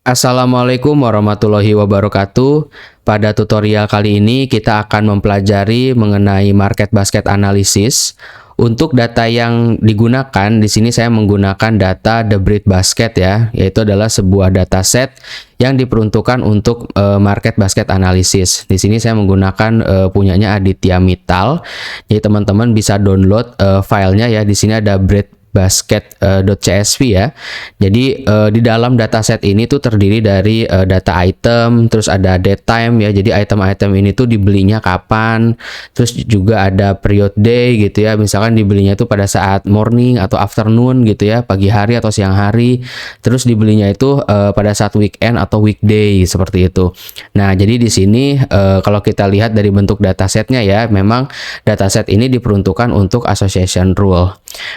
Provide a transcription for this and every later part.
Assalamualaikum warahmatullahi wabarakatuh. Pada tutorial kali ini kita akan mempelajari mengenai market basket analysis. Untuk data yang digunakan di sini saya menggunakan data The Bread Basket ya, yaitu adalah sebuah dataset yang diperuntukkan untuk market basket analysis. Di sini saya menggunakan punyanya Aditya Mittal. Jadi teman-teman bisa download filenya ya. Di sini ada breadbasket.csv ya. Jadi di dalam dataset ini tuh terdiri dari data item, terus ada date time ya. Jadi item-item ini tuh dibelinya kapan, terus juga ada period day gitu ya. Misalkan dibelinya itu pada saat morning atau afternoon gitu ya, pagi hari atau siang hari. Terus dibelinya itu pada saat weekend atau weekday seperti itu. Nah, jadi di sini kalau kita lihat dari bentuk datasetnya ya, memang dataset ini diperuntukkan untuk association rule.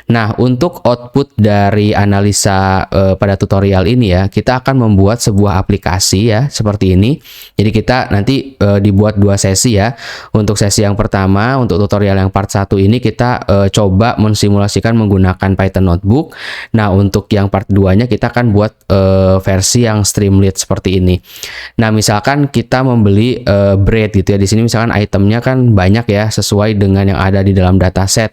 Nah, untuk output dari analisa pada tutorial ini ya, kita akan membuat sebuah aplikasi ya, seperti ini. Jadi kita nanti dibuat dua sesi ya. Untuk sesi yang pertama, untuk tutorial yang part 1 ini kita coba mensimulasikan menggunakan Python Notebook. Nah, untuk yang part 2-nya kita akan buat versi yang Streamlit seperti ini. Nah, misalkan kita membeli bread gitu ya. Di sini misalkan itemnya kan banyak ya, sesuai dengan yang ada di dalam dataset.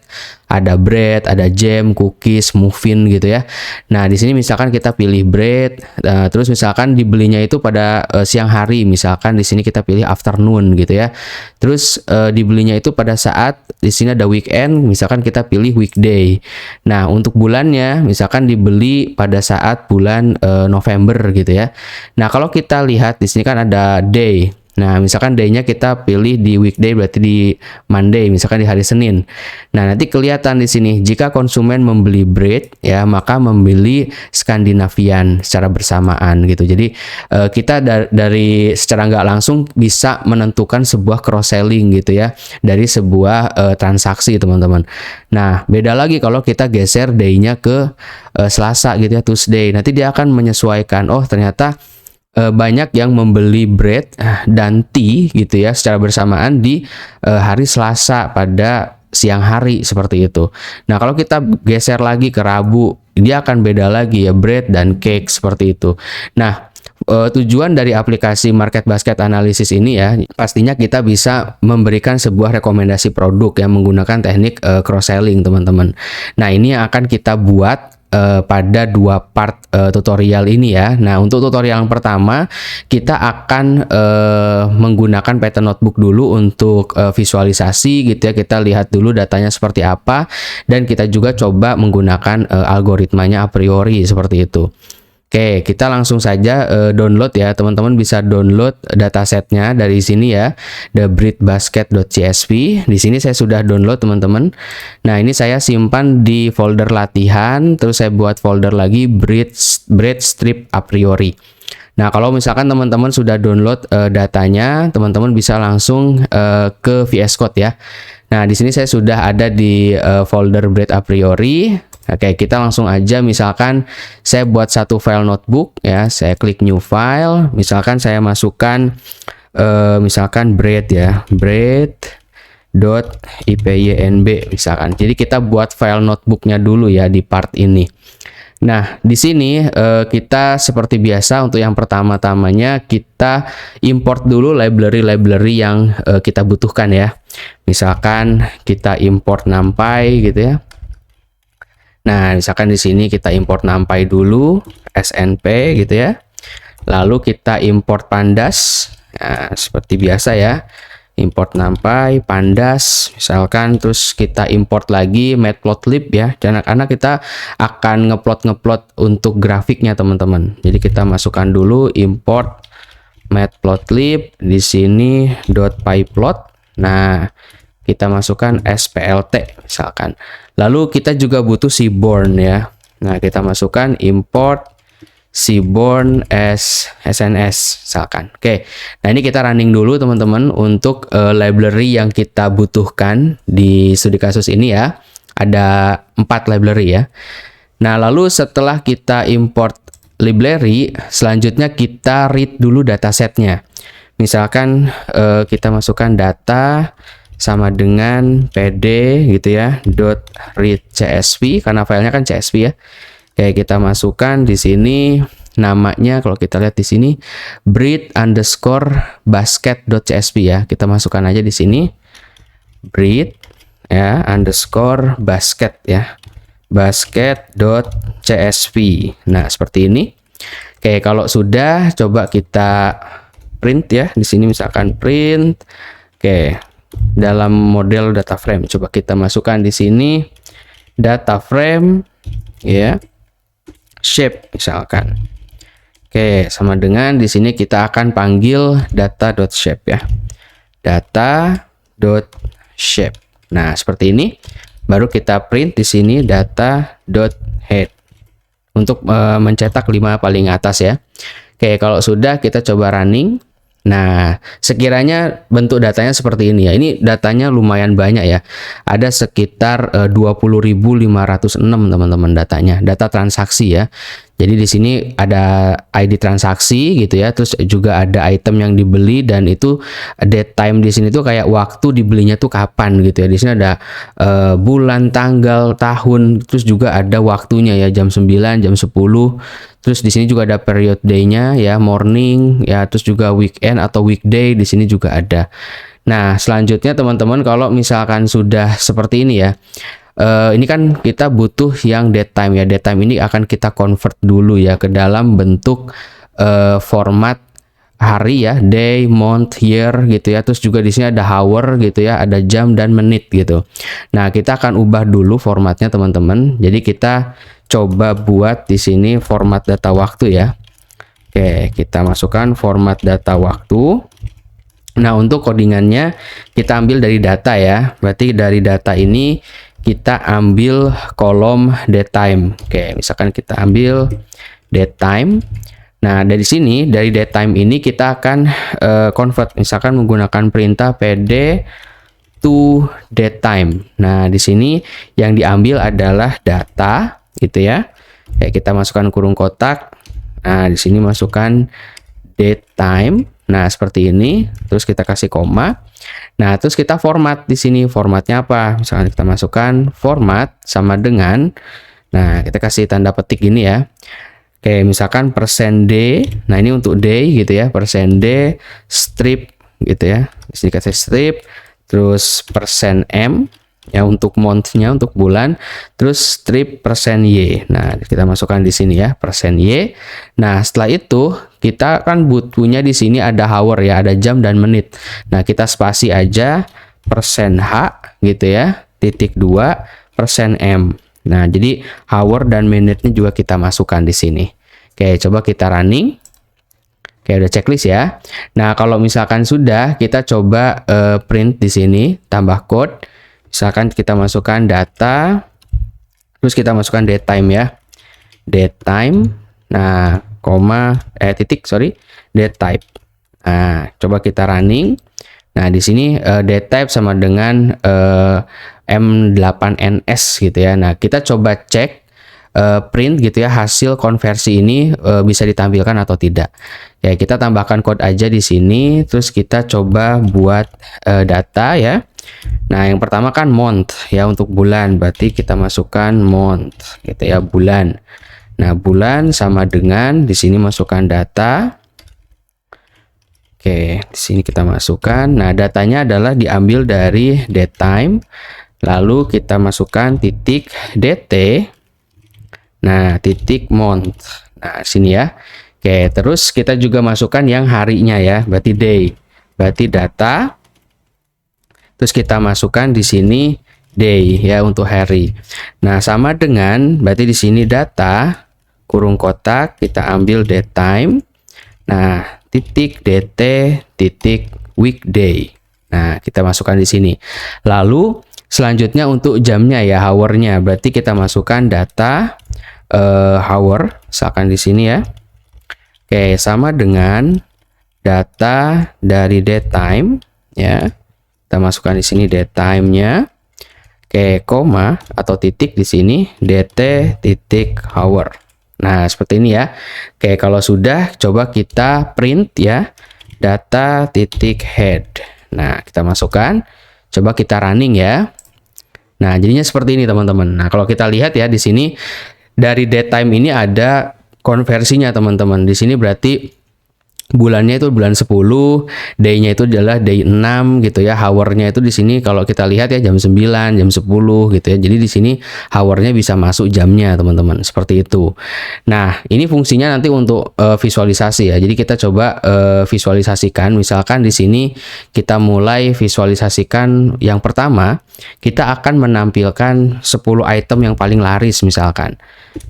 Ada bread, ada jam, cookies, muffin gitu ya. Nah, di sini misalkan kita pilih bread, terus misalkan dibelinya itu pada siang hari, misalkan di sini kita pilih afternoon gitu ya. Terus dibelinya itu pada saat di sini ada weekend, misalkan kita pilih weekday. Nah, untuk bulannya misalkan dibeli pada saat bulan November gitu ya. Nah, kalau kita lihat di sini kan ada day. Nah, misalkan day-nya kita pilih di weekday, berarti di Monday, misalkan di hari Senin. Nah, nanti kelihatan di sini jika konsumen membeli bread ya, maka membeli Scandinavian secara bersamaan gitu. Jadi kita dari secara nggak langsung bisa menentukan sebuah cross selling gitu ya dari sebuah transaksi teman-teman. Nah, beda lagi kalau kita geser day-nya ke Selasa gitu ya, Tuesday. Nanti dia akan menyesuaikan. Oh, ternyata banyak yang membeli bread dan tea gitu ya secara bersamaan di hari Selasa pada siang hari seperti itu. Nah, kalau kita geser lagi ke Rabu, dia akan beda lagi ya, bread dan cake seperti itu. Nah, tujuan dari aplikasi Market Basket Analysis ini ya, pastinya kita bisa memberikan sebuah rekomendasi produk yang menggunakan teknik cross selling teman-teman. Nah, ini yang akan kita buat pada dua part tutorial ini ya. Nah, untuk tutorial yang pertama kita akan menggunakan Python Notebook dulu untuk visualisasi gitu ya. Kita lihat dulu datanya seperti apa dan kita juga coba menggunakan algoritmanya a priori seperti itu. Oke, kita langsung saja download ya. Teman-teman bisa download datasetnya dari sini ya, thebreadbasket.csv. Di sini saya sudah download teman-teman. Nah, ini saya simpan di folder latihan, terus saya buat folder lagi bread strip a priori. Nah, kalau misalkan teman-teman sudah download datanya, teman-teman bisa langsung ke VS Code ya. Nah, di sini saya sudah ada di folder bread a priori. Oke, kita langsung aja, misalkan saya buat satu file notebook ya, saya klik new file, misalkan saya masukkan misalkan bread ya, bread.ipynb misalkan. Jadi kita buat file notebooknya dulu ya di part ini. Nah, di sini kita seperti biasa untuk yang pertama-tamanya kita import dulu library-library yang kita butuhkan ya. Misalkan kita import NumPy gitu ya. Nah, misalkan di sini kita import NumPy dulu, SNP gitu ya. Lalu kita import Pandas. Nah, seperti biasa ya. Import NumPy, Pandas, misalkan, terus kita import lagi Matplotlib ya. Karena kita akan ngeplot untuk grafiknya teman-teman. Jadi kita masukkan dulu import Matplotlib, di sini .pyplot. Nah, kita masukkan SPLT misalkan. Lalu kita juga butuh Seaborn ya. Nah, kita masukkan import Seaborn as SNS misalkan. Oke. Nah, ini kita running dulu teman-teman untuk library yang kita butuhkan di studi kasus ini ya. Ada 4 library ya. Nah, lalu setelah kita import library, selanjutnya kita read dulu datasetnya. Misalkan kita masukkan data sama dengan pd gitu ya, .read csv karena filenya kan csv ya. Oke, kita masukkan di sini namanya kalau kita lihat di sini breed_basket.csv ya. Kita masukkan aja di sini breed ya underscore basket ya. basket.csv. Nah, seperti ini. Oke, kalau sudah coba kita print ya. Di sini misalkan print. Oke, dalam model data frame coba kita masukkan di sini data frame ya. Shape misalkan. Oke, sama dengan di sini kita akan panggil data.shape ya. data.shape. Nah, seperti ini. Baru kita print di sini data.head untuk mencetak 5 paling atas ya. Oke, kalau sudah kita coba running. Nah, sekiranya bentuk datanya seperti ini ya. Ini datanya lumayan banyak ya. Ada sekitar 20.506 teman-teman datanya, data transaksi ya. Jadi di sini ada ID transaksi gitu ya, terus juga ada item yang dibeli dan itu date time di sini tuh kayak waktu dibelinya tuh kapan gitu ya. Di sini ada bulan, tanggal, tahun, terus juga ada waktunya ya, jam 9, jam 10. Terus di sini juga ada period day-nya ya, morning ya, terus juga weekend atau weekday di sini juga ada. Nah, selanjutnya teman-teman kalau misalkan sudah seperti ini ya. Ini kan kita butuh yang date time ya. Date time ini akan kita convert dulu ya ke dalam bentuk format hari ya, day, month, year gitu ya. Terus juga di sini ada hour gitu ya, ada jam dan menit gitu. Nah, kita akan ubah dulu formatnya teman-teman. Jadi kita coba buat di sini format data waktu ya. Oke, kita masukkan format data waktu. Nah, untuk codingannya kita ambil dari data ya. Berarti dari data ini kita ambil kolom date time. Oke, misalkan kita ambil date time. Nah, dari sini, dari date time ini kita akan convert. Misalkan menggunakan perintah pd to date time. Nah, di sini yang diambil adalah data, gitu ya. Kayak kita masukkan kurung kotak. Nah, di sini masukkan date time. Nah, seperti ini. Terus kita kasih koma. Nah, terus kita format di sini. Formatnya apa? Misalkan kita masukkan format sama dengan, nah, kita kasih tanda petik ini ya. Oke, misalkan %d. Nah, ini untuk day gitu ya. %d strip gitu ya. Di sini kasih strip. Terus %m ya untuk month-nya, untuk bulan. Terus strip %y. Nah, kita masukkan di sini ya, %y. Nah, setelah itu kita kan butuhnya di sini ada hour ya, ada jam dan menit. Nah, kita spasi aja %h gitu ya, -2 %m. Nah, jadi hour dan menitnya juga kita masukkan di sini. Oke, coba kita running. Oke, udah checklist ya. Nah, kalau misalkan sudah, kita coba print di sini, tambah code. Misalkan kita masukkan data, terus kita masukkan date time ya. Date time. Nah, date type. Nah, coba kita running. Nah, di sini date type sama dengan M8NS gitu ya. Nah, kita coba cek print gitu ya, hasil konversi ini bisa ditampilkan atau tidak. Ya, kita tambahkan code aja di sini, terus kita coba buat data ya. Nah, yang pertama kan month ya, untuk bulan. Berarti kita masukkan month gitu ya, bulan. Nah, bulan sama dengan di sini masukkan data. Oke, di sini kita masukkan. Nah, datanya adalah diambil dari date time. Lalu kita masukkan titik dt. Nah, titik month. Nah, sini ya. Oke, terus kita juga masukkan yang harinya ya, berarti day. Berarti data. Terus kita masukkan di sini day ya, untuk hari. Nah, sama dengan berarti di sini data kurung kotak, kita ambil date time. Nah, titik dt titik weekday. Nah, kita masukkan di sini. Lalu selanjutnya untuk jamnya ya, hournya. Berarti kita masukkan data hour, misalkan di sini ya. Oke, sama dengan data dari date time ya. Kita masukkan di sini date time-nya. Oke, koma atau titik di sini dt titik hour. Nah, seperti ini ya. Oke, kalau sudah coba kita print ya, data titik head. Nah, kita masukkan. Coba kita running ya. Nah, jadinya seperti ini teman-teman. Nah, kalau kita lihat ya di sini dari date time ini ada konversinya teman-teman. Di sini berarti bulannya itu bulan 10, day-nya itu adalah day 6 gitu ya. Hour-nya itu di sini kalau kita lihat ya jam 9, jam 10 gitu ya. Jadi di sini hour-nya bisa masuk jamnya, teman-teman. Seperti itu. Nah, ini fungsinya nanti untuk visualisasi ya. Jadi kita coba visualisasikan. Misalkan di sini kita mulai visualisasikan yang pertama, kita akan menampilkan 10 item yang paling laris misalkan.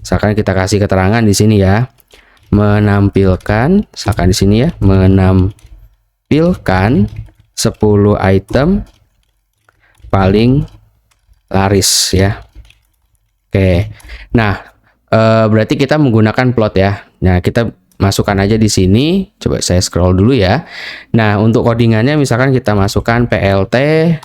Misalkan kita kasih keterangan di sini ya. Menampilkan, misalkan di sini ya, menampilkan 10 item paling laris ya. Oke. Nah, berarti kita menggunakan plot ya. Nah, kita masukkan aja di sini. Coba saya scroll dulu ya. Nah, untuk codingannya misalkan kita masukkan plt.figure.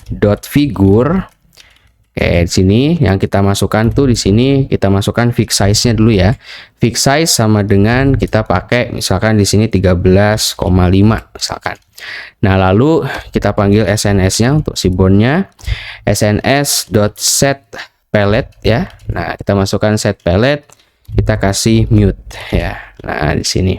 Oke, di sini yang kita masukkan tuh di sini kita masukkan fix size-nya dulu ya. Fix size sama dengan kita pakai misalkan di sini 13,5 misalkan. Nah, lalu kita panggil SNS-nya untuk si bound-nya sns.setPalette ya. Nah, kita masukkan set palette, kita kasih mute ya. Nah, di sini.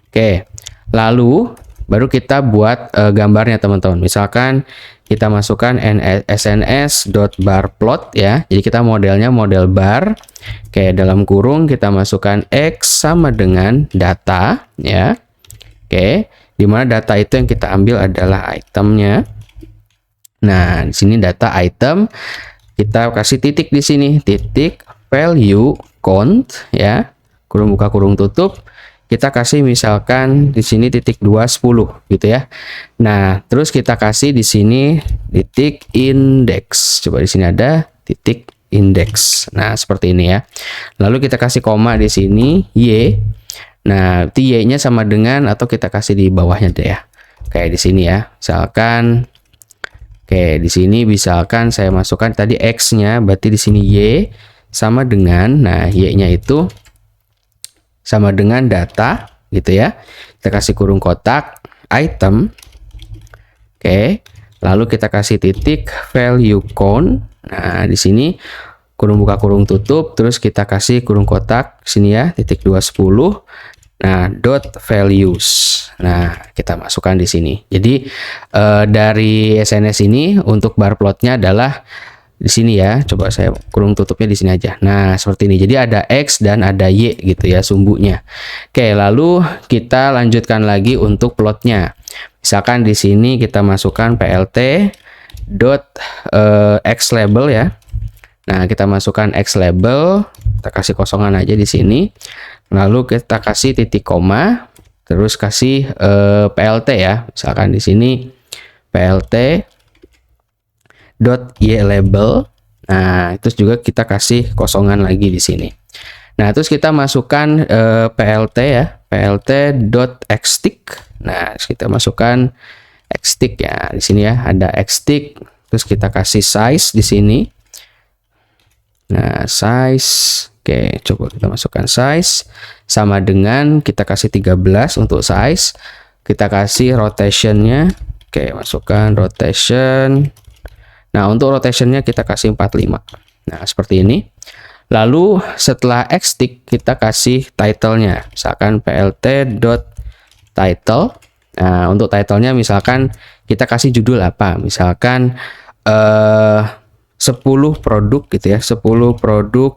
Oke. Lalu baru kita buat gambarnya teman-teman. Misalkan kita masukkan sns.barplot ya. Jadi kita modelnya model bar. Oke, dalam kurung kita masukkan x sama dengan data ya. Oke, di mana data itu yang kita ambil adalah itemnya. Nah, di sini data item. Kita kasih titik di sini, titik value count ya. Kurung buka kurung tutup. Kita kasih misalkan di sini titik 210 gitu ya. Nah, terus kita kasih di sini titik index. Coba di sini ada titik index. Nah, seperti ini ya. Lalu kita kasih koma di sini y. Nah, y-nya sama dengan atau kita kasih di bawahnya deh ya. Kayak di sini ya. Misalkan oke, di sini misalkan saya masukkan tadi x-nya, berarti di sini y sama dengan y-nya itu sama dengan data gitu ya. Kita kasih kurung kotak item. Oke. Lalu kita kasih titik value count. Nah, di sini kurung buka kurung tutup, terus kita kasih kurung kotak sini ya, titik 210. Nah, dot values. Nah, kita masukkan di sini. Jadi dari SNS ini untuk bar plotnya adalah di sini ya. Coba saya kurung tutupnya di sini aja. Nah, seperti ini. Jadi ada X dan ada Y gitu ya sumbunya. Oke, lalu kita lanjutkan lagi untuk plotnya. Misalkan di sini kita masukkan plt x label ya. Nah, kita masukkan x label, kita kasih kosongan aja di sini. Lalu kita kasih titik koma, terus kasih plt ya. Misalkan di sini plt y label. Nah, terus juga kita kasih kosongan lagi di sini. Nah, terus kita masukkan plt ya, plt.xtick. Nah, terus kita masukkan xtick ya. Di sini ya ada xtick. Terus kita kasih size di sini. Nah, size. Oke, coba kita masukkan size sama dengan kita kasih 13 untuk size. Kita kasih rotationnya. Oke, masukkan rotation. Nah, untuk rotationnya kita kasih 45. Nah, seperti ini. Lalu setelah xtick kita kasih title-nya. Misalkan plt.title. Nah, untuk title-nya misalkan kita kasih judul apa? Misalkan 10 produk gitu ya. 10 produk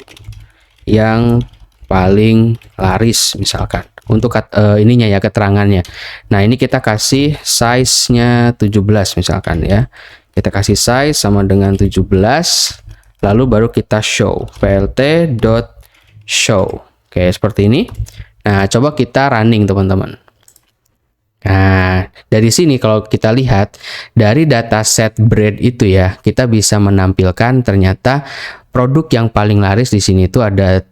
yang paling laris misalkan. Untuk ininya ya, keterangannya. Nah, ini kita kasih size-nya 17 misalkan ya. Kita kasih size sama dengan 17, lalu baru kita show, plt.show. Oke, seperti ini. Nah, coba kita running teman-teman. Nah, dari sini kalau kita lihat, dari dataset bread itu ya, kita bisa menampilkan ternyata produk yang paling laris di sini itu ada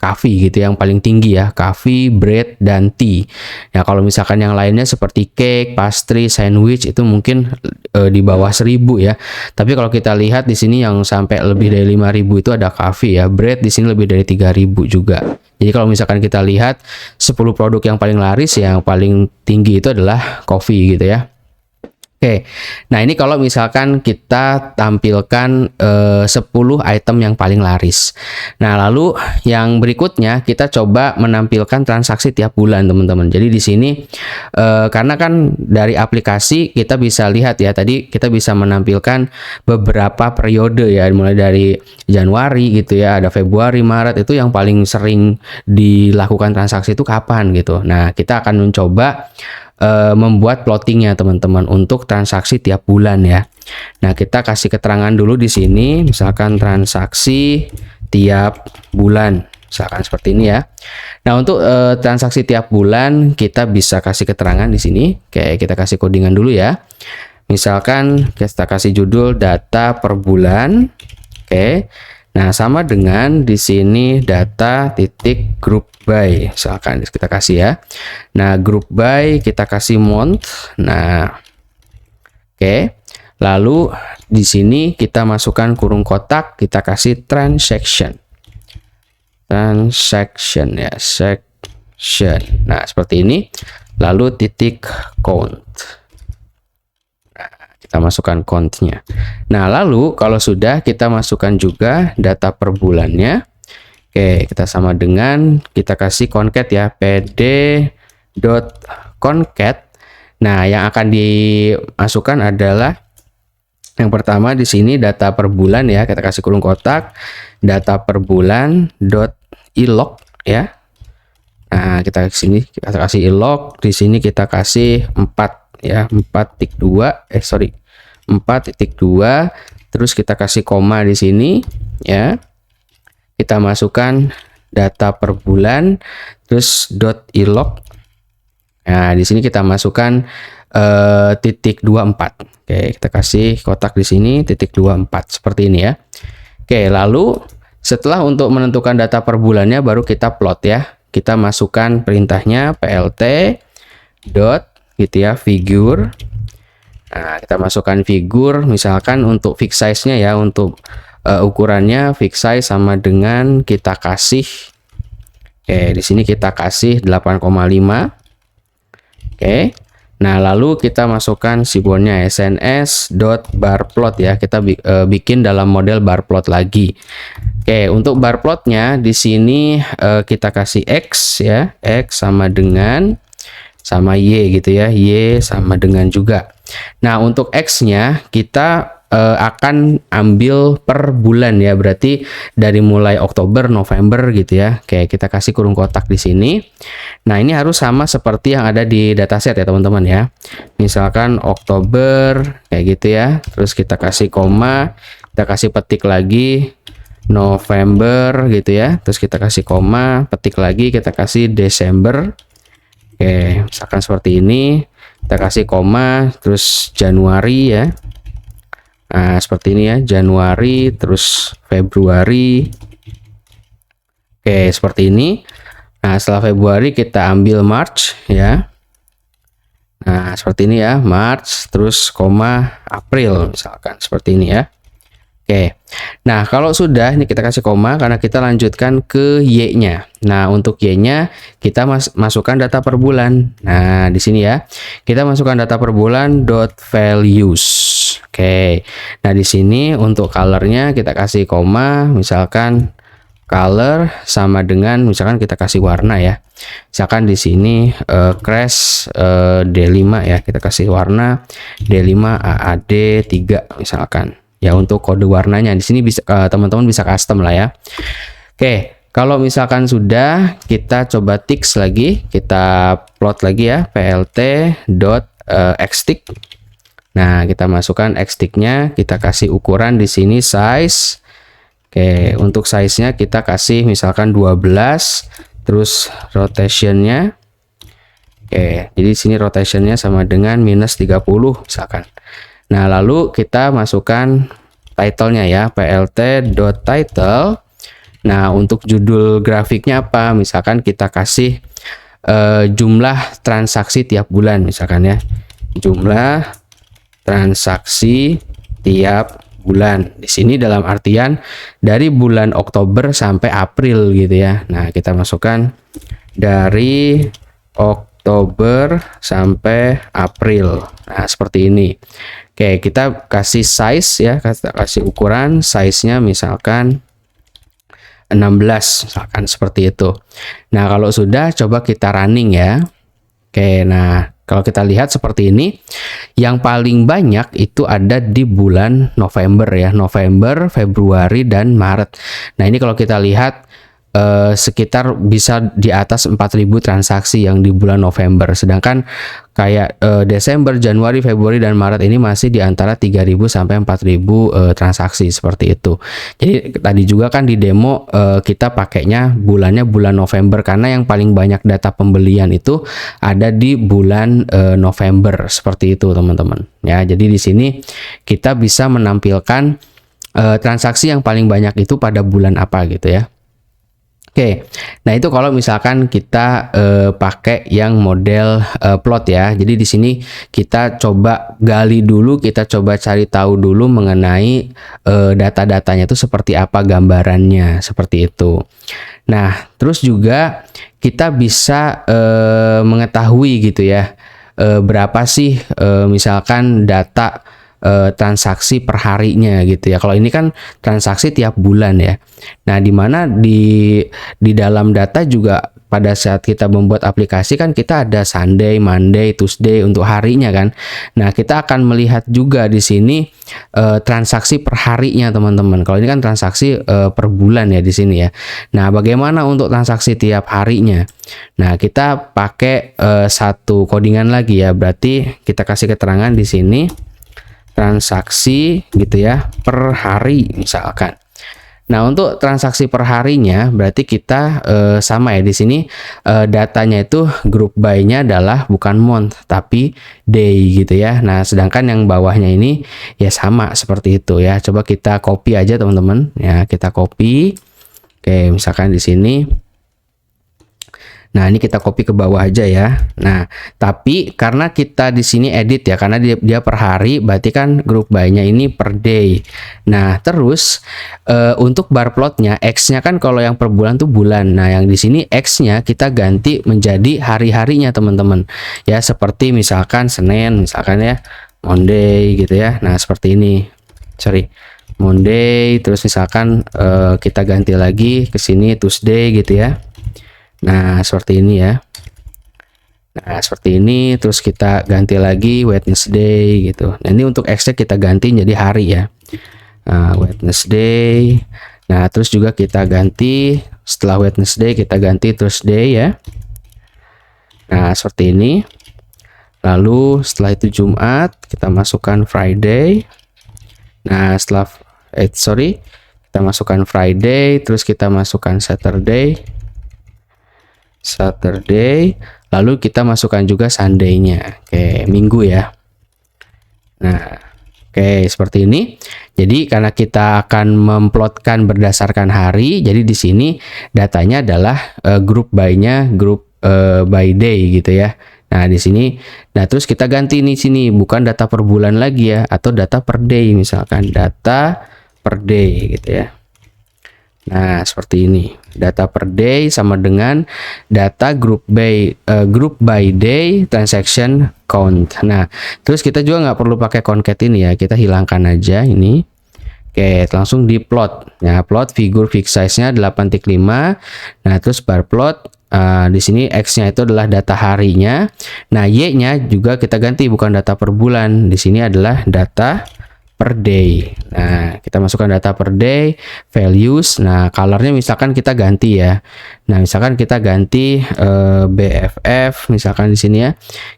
coffee gitu yang paling tinggi ya, coffee, bread, dan tea. Nah, kalau misalkan yang lainnya seperti cake, pastry, sandwich itu mungkin di bawah 1000 ya. Tapi kalau kita lihat di sini yang sampai lebih dari 5000 itu ada coffee ya, bread di sini lebih dari 3000 juga. Jadi kalau misalkan kita lihat 10 produk yang paling laris, yang paling tinggi itu adalah coffee gitu ya. Oke, nah ini kalau misalkan kita tampilkan 10 item yang paling laris. Nah, lalu yang berikutnya kita coba menampilkan transaksi tiap bulan, teman-teman. Jadi di sini karena kan dari aplikasi kita bisa lihat ya, tadi kita bisa menampilkan beberapa periode ya, mulai dari Januari gitu ya, ada Februari, Maret, itu yang paling sering dilakukan transaksi itu kapan gitu. Nah, kita akan mencoba membuat plottingnya teman-teman untuk transaksi tiap bulan ya. Nah, kita kasih keterangan dulu di sini, misalkan transaksi tiap bulan, misalkan seperti ini ya. Nah, untuk transaksi tiap bulan kita bisa kasih keterangan di sini. Oke, kita kasih codingan dulu ya. Misalkan kita kasih judul data per bulan. Oke. Nah, sama dengan di sini data titik group by, misalkan kita kasih ya. Nah, group by kita kasih month. Nah, oke. Lalu di sini kita masukkan kurung kotak, kita kasih transaction ya, section. Nah, seperti ini. Lalu titik count. Kita masukkan count-nya. Nah, lalu kalau sudah kita masukkan juga data per bulannya. Oke, kita sama dengan kita kasih concat ya, pd.concat. Nah, yang akan dimasukkan adalah yang pertama di sini data per bulan ya, kita kasih kurung kotak, data per bulan .ilog ya. Nah, kita kasih ilog, di sini kita kasih 4 ya, 4.2, terus kita kasih koma di sini ya. Kita masukkan data per bulan, terus .ilog. Nah, di sini kita masukkan titik 24. Oke, kita kasih kotak di sini titik 24 seperti ini ya. Oke, lalu setelah untuk menentukan data per bulannya baru kita plot ya. Kita masukkan perintahnya plt dot gitu ya, figure. Nah, kita masukkan figur, misalkan untuk fix size-nya ya, untuk ukurannya fix size sama dengan kita kasih, di sini kita kasih 8,5. Oke. Nah, lalu kita masukkan simbolnya sns.barplot ya, kita bikin dalam model bar plot lagi. Oke, untuk bar plotnya di sini kita kasih x ya, x sama dengan sama y gitu ya, y sama dengan juga. Nah, untuk X-nya kita akan ambil per bulan ya, berarti dari mulai Oktober, November gitu ya. Oke, kita kasih kurung kotak di sini. Nah, ini harus sama seperti yang ada di dataset ya teman-teman ya. Misalkan Oktober kayak gitu ya, terus kita kasih koma, kita kasih petik lagi November gitu ya, terus kita kasih koma, petik lagi, kita kasih Desember. Oke, misalkan seperti ini, kita kasih koma, terus Januari ya. Nah, seperti ini ya, Januari, terus Februari. Oke, seperti ini. Nah, setelah Februari kita ambil March ya. Nah, seperti ini ya, March, terus koma, April, misalkan seperti ini ya. Oke, nah kalau sudah ini kita kasih koma karena kita lanjutkan ke Y-nya. Nah, untuk Y-nya kita masukkan data per bulan. Nah, di sini ya kita masukkan data per bulan .values. Oke, nah di sini untuk colornya kita kasih koma, misalkan color sama dengan misalkan kita kasih warna ya. Misalkan di sini crash D5 ya, kita kasih warna D5 AAD 3 misalkan. Ya, untuk kode warnanya di sini bisa teman-teman bisa custom lah ya. Oke, kalau misalkan sudah, kita coba tiks lagi, kita plot lagi ya, plt.xtick. Nah, kita masukkan xtick-nya, kita kasih ukuran di sini size. Oke, untuk size-nya kita kasih misalkan 12, terus rotation-nya. Oke, jadi sini rotation-nya sama dengan -30 misalkan. Nah, lalu kita masukkan title-nya ya, plt.title. Nah, untuk judul grafiknya apa? Misalkan kita kasih jumlah transaksi tiap bulan misalkan ya. Jumlah transaksi tiap bulan. Di sini dalam artian dari bulan Oktober sampai April gitu ya. Nah, kita masukkan dari Oktober Oktober sampai April. Nah, seperti ini. Oke, kita kasih size ya, kasih ukuran size-nya misalkan 16 misalkan seperti itu. Nah, kalau sudah coba kita running ya. Oke, nah kalau kita lihat seperti ini, yang paling banyak itu ada di bulan November ya, November, Februari, dan Maret. Nah, ini kalau kita lihat sekitar bisa di atas 4.000 transaksi yang di bulan November. Sedangkan kayak Desember, Januari, Februari, dan Maret ini masih di antara 3.000 sampai 4.000 transaksi seperti itu. Jadi tadi juga kan di demo kita pakainya bulannya bulan November karena yang paling banyak data pembelian itu ada di bulan November seperti itu, teman-teman. Ya, jadi di sini kita bisa menampilkan transaksi yang paling banyak itu pada bulan apa gitu ya. Oke, nah itu kalau misalkan kita pakai yang model plot ya. Jadi di sini kita coba gali dulu, kita coba cari tahu dulu mengenai data-datanya itu seperti apa gambarannya, seperti itu. Nah, terus juga kita bisa mengetahui gitu ya, berapa sih misalkan data transaksi per harinya gitu ya. Kalau ini kan transaksi tiap bulan ya. Nah, di mana di dalam data juga pada saat kita membuat aplikasi kan kita ada Sunday, Monday, Tuesday untuk harinya kan. Nah, kita akan melihat juga di sini transaksi per harinya, teman-teman. Kalau ini kan transaksi per bulan ya di sini ya. Nah, bagaimana untuk transaksi tiap harinya? Nah, kita pakai satu codingan lagi ya. Berarti kita kasih keterangan di sini transaksi gitu ya per hari misalkan. Nah, untuk transaksi per harinya berarti kita sama ya di sini datanya itu group by-nya adalah bukan month tapi day gitu ya. Nah, sedangkan yang bawahnya ini ya sama seperti itu ya. Coba kita copy aja, teman-teman. Ya, kita copy. Oke, misalkan di sini. Nah, ini kita copy ke bawah aja ya. Nah, tapi karena kita di sini edit ya, karena dia per hari, berarti kan group by-nya ini per day. Nah, terus untuk bar plotnya, X-nya kan kalau yang per bulan tuh bulan. Nah, yang di sini X-nya kita ganti menjadi hari-harinya, teman-teman. Ya, seperti misalkan Senin, misalkan ya, Monday gitu ya. Nah, seperti ini. Sorry. Monday, terus misalkan kita ganti lagi ke sini Tuesday gitu ya. Nah, seperti ini ya. Nah, seperti ini. Terus kita ganti lagi Wednesday gitu. Nah, ini untuk X-nya kita ganti jadi hari ya. Nah, Wednesday. Nah, terus juga kita ganti setelah Wednesday kita ganti Thursday ya. Nah, seperti ini. Lalu setelah itu Jumat kita masukkan Friday. Nah, setelah kita masukkan Friday, terus kita masukkan Saturday, lalu kita masukkan juga Sunday-nya. Oke, Minggu ya. Nah, oke, seperti ini. Jadi karena kita akan memplotkan berdasarkan hari, jadi di sini datanya adalah group by-nya group by day gitu ya. Nah, di sini, nah terus kita ganti nih sini, bukan data per bulan lagi ya, atau data per day misalkan, data per day gitu ya. Nah, seperti ini. Data per day sama dengan data group by day transaction count. Nah, terus kita juga nggak perlu pakai concat ini ya. Kita hilangkan aja ini. Oke, langsung di plot. Nah, plot figur fixed size-nya 8.5. Nah, terus bar plot. Di sini X-nya itu adalah data harinya. Nah, Y-nya juga kita ganti bukan data per bulan. Di sini adalah data per day. Nah, kita masukkan data per day, values. Nah, colornya misalkan kita ganti ya. Nah, misalkan kita ganti BFF misalkan di sini ya.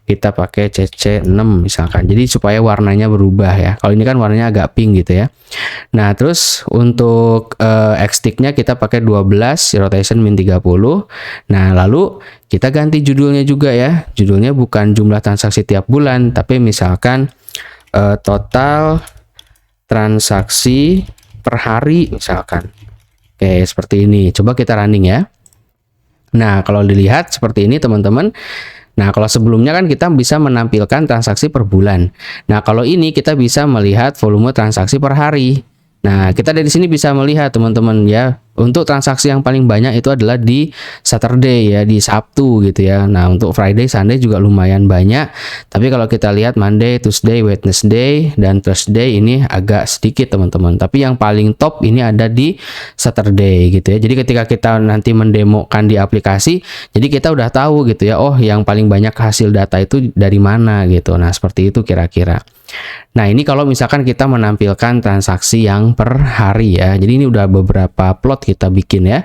Kita pakai CC6 misalkan. Jadi supaya warnanya berubah ya. Kalau ini kan warnanya agak pink gitu ya. Nah, terus untuk X-stick-nya kita pakai 12, rotation min 30. Nah, lalu kita ganti judulnya juga ya. Judulnya bukan jumlah transaksi tiap bulan, tapi misalkan total transaksi per hari misalkan. Oke, seperti ini. Coba kita running ya. Nah, kalau dilihat seperti ini teman-teman. Nah, kalau sebelumnya kan kita bisa menampilkan transaksi per bulan. Nah, kalau ini kita bisa melihat volume transaksi per hari. Nah, kita dari sini bisa melihat teman-teman ya, untuk transaksi yang paling banyak itu adalah di Saturday ya, di Sabtu gitu ya. Nah, untuk Friday, Sunday juga lumayan banyak. Tapi kalau kita lihat Monday, Tuesday, Wednesday, dan Thursday ini agak sedikit teman-teman. Tapi yang paling top ini ada di Saturday gitu ya. Jadi ketika kita nanti mendemokan di aplikasi, jadi kita udah tahu gitu ya, oh yang paling banyak hasil data itu dari mana gitu. Nah, seperti itu kira-kira. Nah, ini kalau misalkan kita menampilkan transaksi yang per hari ya. Jadi ini udah beberapa plot kita bikin ya.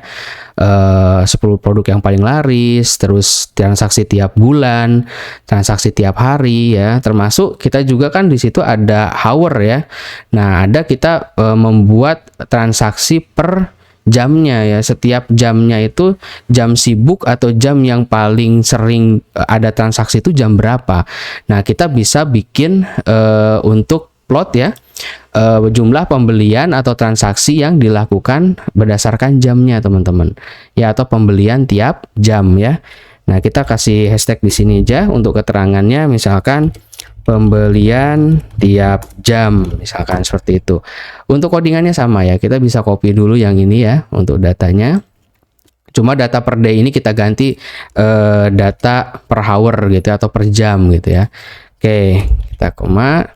10 produk yang paling laris, terus transaksi tiap bulan, transaksi tiap hari ya. Termasuk kita juga kan di situ ada hour ya. Nah, ada kita membuat transaksi per jamnya ya. Setiap jamnya itu jam sibuk atau jam yang paling sering ada transaksi itu jam berapa. Nah, kita bisa bikin untuk plot ya, jumlah pembelian atau transaksi yang dilakukan berdasarkan jamnya teman-teman ya, atau pembelian tiap jam ya. Nah, kita kasih hashtag di sini aja untuk keterangannya, misalkan pembelian tiap jam, misalkan seperti itu. Untuk codingannya sama ya, kita bisa copy dulu yang ini ya untuk datanya. Cuma data per day ini kita ganti data per hour gitu atau per jam gitu ya. Oke, kita koma.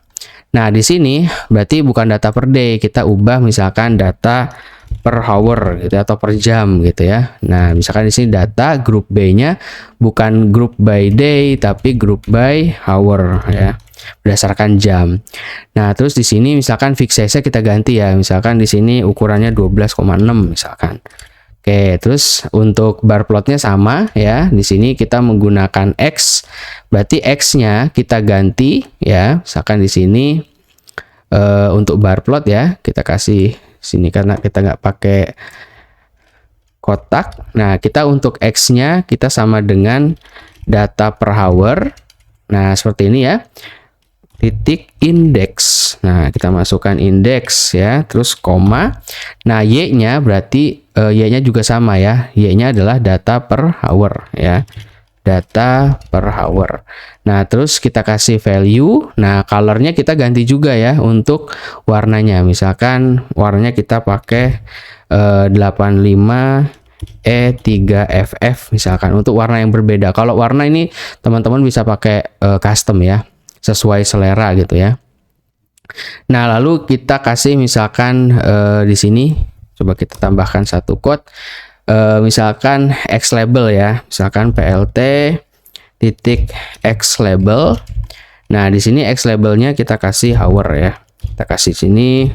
Nah, di sini berarti bukan data per day, kita ubah misalkan data per hour gitu atau per jam gitu ya. Nah, misalkan di sini data grup B-nya bukan grup by day tapi grup by hour ya, berdasarkan jam. Nah, terus di sini misalkan fix size-nya kita ganti ya. Misalkan di sini ukurannya 12,6 misalkan. Oke, terus untuk bar plotnya sama ya. Di sini kita menggunakan X. Berarti X-nya kita ganti ya. Misalkan di sini untuk bar plot ya, kita kasih sini karena kita nggak pakai kotak. Nah, kita untuk X-nya kita sama dengan data per hour. Nah, seperti ini ya. Titik indeks. Nah, kita masukkan indeks ya, terus koma. Nah, Y-nya berarti Y-nya juga sama ya. Y-nya adalah data per hour ya. Data per hour. Nah, terus kita kasih value. Nah, colornya kita ganti juga ya untuk warnanya. Misalkan warnanya kita pakai 85 E3FF misalkan untuk warna yang berbeda. Kalau warna ini teman-teman bisa pakai custom ya, sesuai selera gitu ya. Nah, lalu kita kasih misalkan di sini coba kita tambahkan satu code. Misalkan X label ya, misalkan PLT titik X label. Nah, di sini X labelnya kita kasih hour ya, kita kasih sini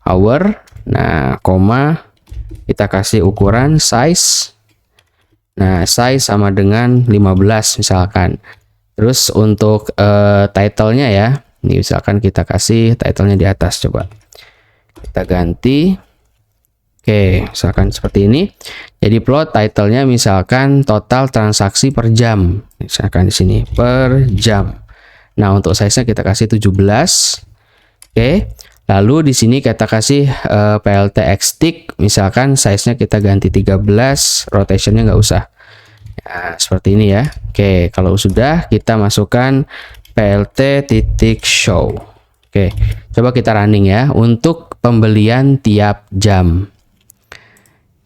hour. Nah, koma, kita kasih ukuran size. Nah, size sama dengan 15 misalkan. Terus untuk title-nya ya, ini misalkan kita kasih title-nya di atas, coba kita ganti. Oke, misalkan seperti ini. Jadi plot title-nya misalkan total transaksi per jam. Misalkan di sini per jam. Nah, untuk size-nya kita kasih 17. Oke. Lalu di sini kita kasih PLT X-tick, misalkan size-nya kita ganti 13, rotation-nya nggak usah. Nah, seperti ini ya. Oke, kalau sudah kita masukkan PLT titik show. Oke, coba kita running ya untuk pembelian tiap jam.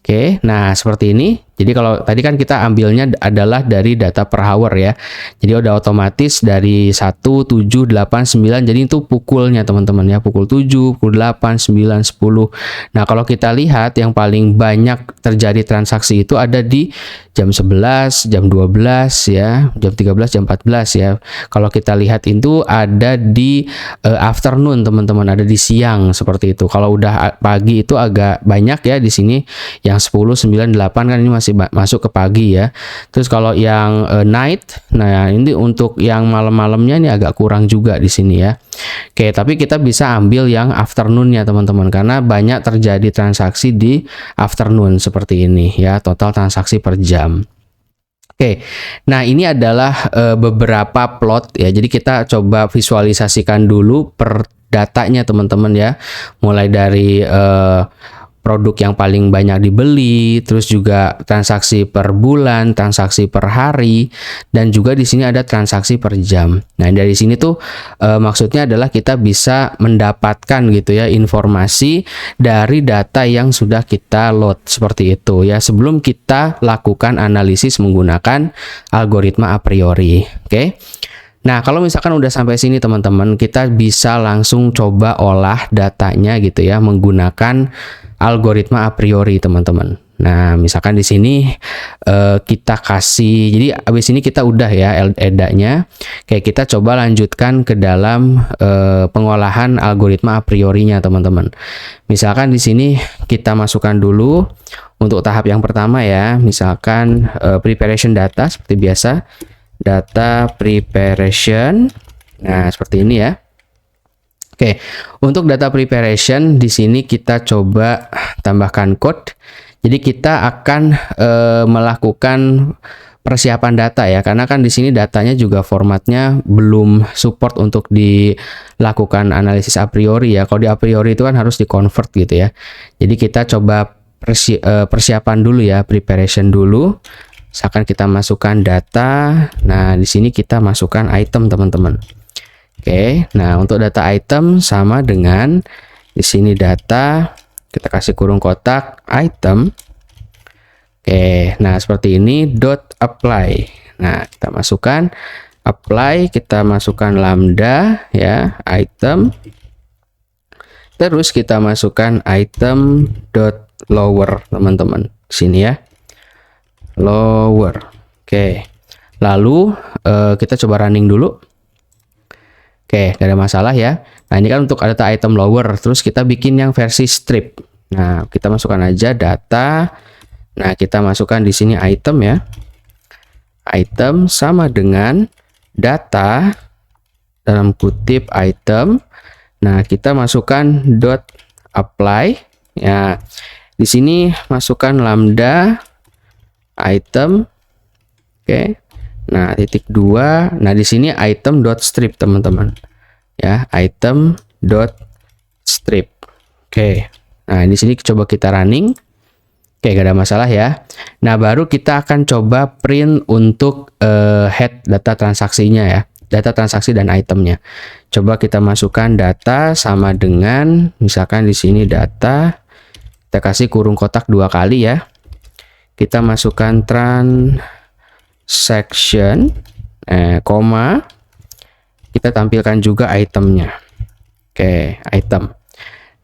Oke, nah seperti ini. Jadi kalau tadi kan kita ambilnya adalah dari data per hour ya. Jadi udah otomatis dari 1, 7, 8, 9. Jadi itu pukulnya teman-teman ya. Pukul 7, pukul 8, 9, 10. Nah, kalau kita lihat yang paling banyak terjadi transaksi itu ada di jam 11, jam 12 ya, jam 13, jam 14 ya. Kalau kita lihat itu ada di afternoon teman-teman, ada di siang seperti itu. Kalau udah pagi itu agak banyak ya di sini. Yang 10, 9, 8 kan ini masih masuk ke pagi ya. Terus kalau yang night, nah ini untuk yang malam-malamnya ini agak kurang juga di sini ya. Oke, tapi kita bisa ambil yang afternoonnya teman-teman, karena banyak terjadi transaksi di afternoon seperti ini ya, total transaksi per jam. Oke, nah ini adalah beberapa plot ya. Jadi kita coba visualisasikan dulu per datanya teman-teman ya. Mulai dari produk yang paling banyak dibeli, terus juga transaksi per bulan, transaksi per hari, dan juga di sini ada transaksi per jam. Nah, dari sini tuh maksudnya adalah kita bisa mendapatkan gitu ya informasi dari data yang sudah kita load seperti itu ya, sebelum kita lakukan analisis menggunakan algoritma a priori. Oke. Nah, kalau misalkan udah sampai sini teman-teman, kita bisa langsung coba olah datanya gitu ya menggunakan algoritma a priori teman-teman. Nah, misalkan di sini kita kasih, jadi abis ini kita udah ya EDA-nya. Kayak kita coba lanjutkan ke dalam pengolahan algoritma a priorinya teman-teman. Misalkan di sini kita masukkan dulu untuk tahap yang pertama ya, misalkan preparation data seperti biasa. Data preparation. Nah, seperti ini ya. Oke, untuk data preparation di sini kita coba tambahkan code. Jadi kita akan melakukan persiapan data ya, karena kan di sini datanya juga formatnya belum support untuk dilakukan analisis a priori ya. Kalau di a priori itu kan harus di-convert gitu ya. Jadi kita coba persiapan dulu ya, preparation dulu. Misalkan kita masukkan data, nah di sini kita masukkan item teman-teman. Oke, nah untuk data item sama dengan di sini data, kita kasih kurung kotak item. Oke, nah seperti ini dot apply. Nah kita masukkan apply, kita masukkan lambda ya item. Terus kita masukkan item dot lower teman-teman. Sini ya. Lower. Oke. Lalu kita coba running dulu. Oke, gak ada masalah ya. Nah, ini kan untuk data item lower. Terus kita bikin yang versi strip. Nah, kita masukkan aja data. Nah, kita masukkan di sini item ya. Item sama dengan data dalam kutip item. Nah, kita masukkan dot apply ya. Di sini masukkan lambda item. Oke. Nah, titik 2. Nah, di sini item dot strip teman-teman. Ya, item dot strip. Oke. Nah, di sini coba kita running. Oke, gak ada masalah ya. Nah, baru kita akan coba print untuk head data transaksinya ya. Data transaksi dan itemnya. Coba kita masukkan data sama dengan misalkan di sini data. Kita kasih kurung kotak 2 kali ya. Kita masukkan transaction, koma, kita tampilkan juga itemnya. Oke, item.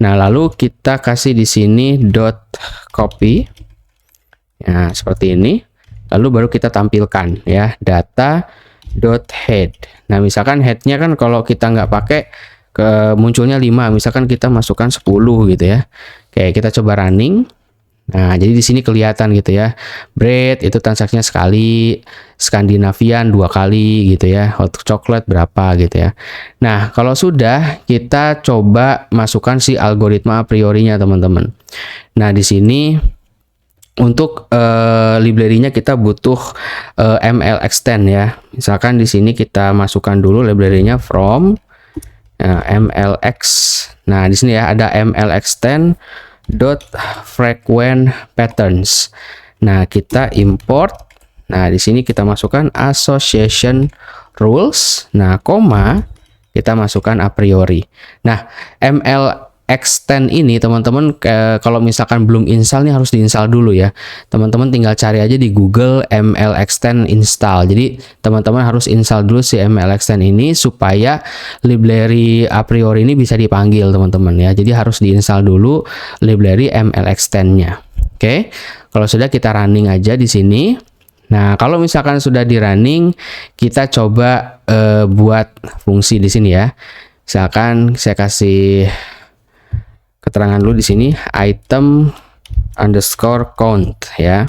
Nah, lalu kita kasih di sini dot copy, ya seperti ini. Lalu baru kita tampilkan ya data dot head. Nah, misalkan headnya kan kalau kita nggak pakai munculnya 5, misalkan kita masukkan 10 gitu ya. Oke, kita coba running. Nah, jadi di sini kelihatan gitu ya. Bread itu transaksinya sekali, Scandinavian 2 kali gitu ya. Hot chocolate berapa gitu ya. Nah, kalau sudah kita coba masukkan si algoritma a priorinya teman-teman. Nah, di sini untuk library-nya kita butuh ML extend ya. Misalkan di sini kita masukkan dulu library-nya from MLX. Nah, di sini ya ada ML extend dot frequent patterns. Nah, kita import. Nah, di sini kita masukkan association rules. Nah, koma, kita masukkan a priori. Nah, ML extend ini teman-teman kalau misalkan belum install nih harus diinstal dulu ya. Teman-teman tinggal cari aja di Google ML extend install. Jadi teman-teman harus install dulu si ML extend ini supaya library a priori ini bisa dipanggil teman-teman ya. Jadi harus diinstal dulu library ML extend-nya. Oke. Kalau sudah kita running aja di sini. Nah, kalau misalkan sudah di running, kita coba buat fungsi di sini ya. Misalkan saya kasih keterangan dulu di sini item underscore count ya.